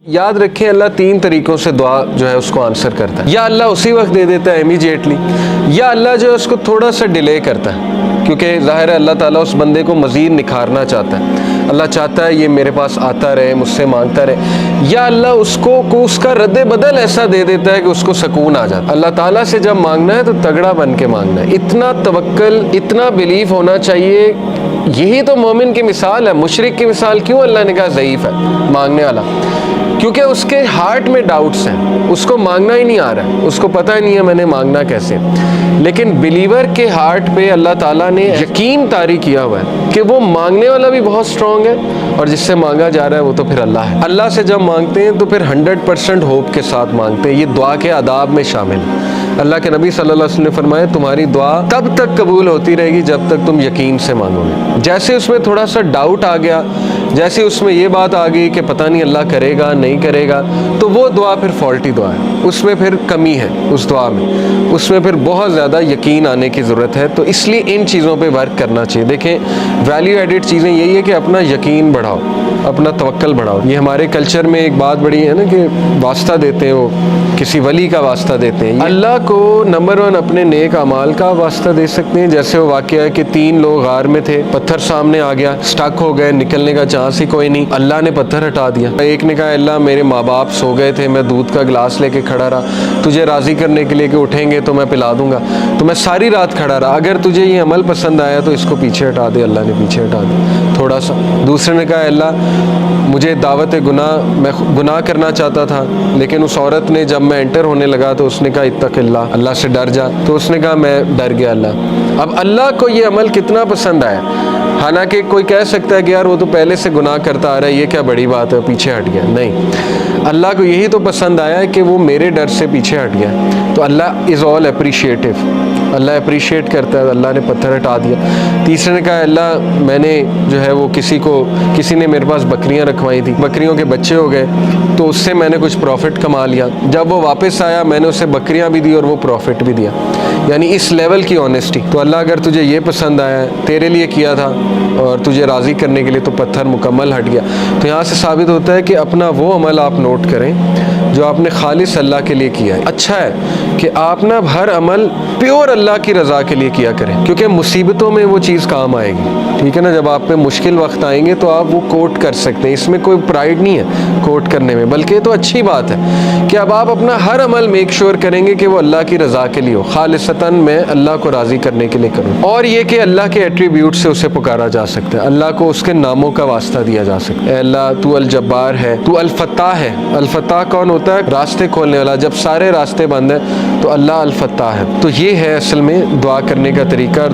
یاد رکھیں اللہ تین طریقوں سے دعا جو ہے اس کو آنسر کرتا ہے. یا اللہ اسی وقت دے دیتا ہے امیجیٹلی، یا اللہ جو ہے اس کو تھوڑا سا ڈیلے کرتا ہے، کیونکہ ظاہر ہے اللہ تعالیٰ اس بندے کو مزید نکھارنا چاہتا ہے. اللہ چاہتا ہے یہ میرے پاس آتا رہے، مجھ سے مانگتا رہے. یا اللہ اس کا رد بدل ایسا دے دیتا ہے کہ اس کو سکون آ جاتا ہے. اللہ تعالیٰ سے جب مانگنا ہے تو تگڑا بن کے مانگنا ہے، اتنا توکل، اتنا بیلیف ہونا چاہیے. یہی تو مومن کی مثال ہے. مشرک کی مثال کیوں اللہ نے کہا ضعیف ہے مانگنے والا؟ کیونکہ اس کے ہارٹ میں ڈاؤٹس ہیں، اس کو مانگنا ہی نہیں آ رہا ہے، اس کو پتہ ہی نہیں ہے میں نے مانگنا کیسے. لیکن بلیور کے ہارٹ پہ اللہ تعالیٰ نے یقین طاری کیا ہوا ہے کہ وہ مانگنے والا بھی بہت اسٹرانگ ہے، اور جس سے مانگا جا رہا ہے وہ تو پھر اللہ ہے. اللہ سے جب مانگتے ہیں تو پھر 100% ہوپ کے ساتھ مانگتے ہیں. یہ دعا کے آداب میں شامل ہے. اللہ کے نبی صلی اللہ علیہ وسلم نے فرمایا تمہاری دعا تب تک قبول ہوتی رہے گی جب تک تم یقین سے مانگو گے. جیسے اس میں تھوڑا سا ڈاؤٹ آ گیا، جیسے اس میں یہ بات آ گئی کہ پتہ نہیں اللہ کرے گا نہیں کرے گا، تو وہ دعا پھر فالٹی دعا ہے، اس میں پھر کمی ہے. اس دعا میں اس میں پھر بہت زیادہ یقین آنے کی ضرورت ہے. تو اس لیے ان چیزوں پہ ورک کرنا چاہیے. دیکھیں ویلیو ایڈڈ چیزیں یہی ہے کہ اپنا یقین بڑھاؤ، اپنا توکل بڑھاؤ. یہ ہمارے کلچر میں ایک بات بڑی ہے نا کہ واسطہ دیتے ہیں، وہ کسی ولی کا واسطہ دیتے ہیں. اللہ کو نمبر 1 اپنے نیک اعمال کا واسطہ دے سکتے ہیں. جیسے وہ واقعہ ہے کہ 3 لوگ غار میں تھے، پتھر سامنے آ گیا، سٹک ہو گئے، نکلنے کا چانس ہی کوئی نہیں. اللہ نے پتھر ہٹا دیا. ایک نے کہا اللہ میرے ماں باپ سو گئے تھے، میں دودھ کا گلاس لے کے کھڑا رہا تجھے راضی کرنے کے لیے کہ اٹھیں گے تو میں پلا دوں گا، تو میں ساری رات کھڑا رہا. اگر تجھے یہ عمل پسند آیا تو اس کو پیچھے ہٹا دے. اللہ نے پیچھے ہٹا دیا تھوڑا سا. دوسرے نے کہا اللہ مجھے دعوت گناہ، میں گناہ کرنا چاہتا تھا، لیکن اس عورت نے جب میں انٹر ہونے لگا تو اس نے کہا اتق اللہ، اللہ سے ڈر جا. تو اس نے کہا میں ڈر گیا اللہ. اب اللہ کو یہ عمل کتنا پسند آیا. حالانکہ کوئی کہہ سکتا ہے کہ یار وہ تو پہلے سے گناہ کرتا آ رہا ہے، یہ کیا بڑی بات ہے، پیچھے ہٹ گیا. نہیں، اللہ کو یہی تو پسند آیا ہے کہ وہ میرے ڈر سے پیچھے ہٹ گیا. تو اللہ از آل اپریشیٹو، اللہ اپریشیٹ کرتا ہے. اللہ نے پتھر ہٹا دیا. تیسرے نے کہا اللہ میں نے جو ہے وہ کسی نے میرے پاس بکریاں رکھوائی تھی، بکریوں کے بچے ہو گئے تو اس سے میں نے کچھ پروفٹ کما لیا. جب وہ واپس آیا میں نے اسے بکریاں بھی دی اور وہ پروفٹ بھی دیا. یعنی اس لیول کی آنیسٹی. تو اللہ اگر تجھے یہ پسند آیا ہے، تیرے لیے کیا تھا اور تجھے راضی کرنے کے لیے، تو پتھر مکمل ہٹ گیا. تو یہاں سے ثابت ہوتا ہے کہ اپنا وہ عمل آپ نوٹ کریں جو آپ نے خالص اللہ کے لیے کیا ہے. اچھا ہے کہ آپ نا ہر عمل پیور اللہ کی رضا کے لیے کیا کریں، کیونکہ مصیبتوں میں وہ چیز کام آئے گی. ٹھیک ہے نا، جب آپ پہ مشکل وقت آئیں گے تو آپ وہ کوٹ کر سکتے ہیں. اس میں کوئی پرائیڈ نہیں ہے کوٹ کرنے میں، بلکہ تو اچھی بات ہے کہ اب آپ اپنا ہر عمل میک شور کریں گے کہ وہ اللہ کی رضا کے لیے ہو، خالصتاً میں اللہ کو راضی کرنے کے لیے کروں. اور یہ کہ اللہ کے ایٹریبیوٹ سے اسے پکارا جا سکتا ہے، اللہ کو اس کے ناموں کا واسطہ دیا جا سکتا ہے. اے اللہ تو الجبار ہے، تو الفتاح ہے. الفتاح کون ہوتا ہے؟ راستے کھولنے والا. جب سارے راستے بند ہیں تو اللہ الفتاح ہے. تو یہ ہے اصل میں دعا کرنے کا طریقہ.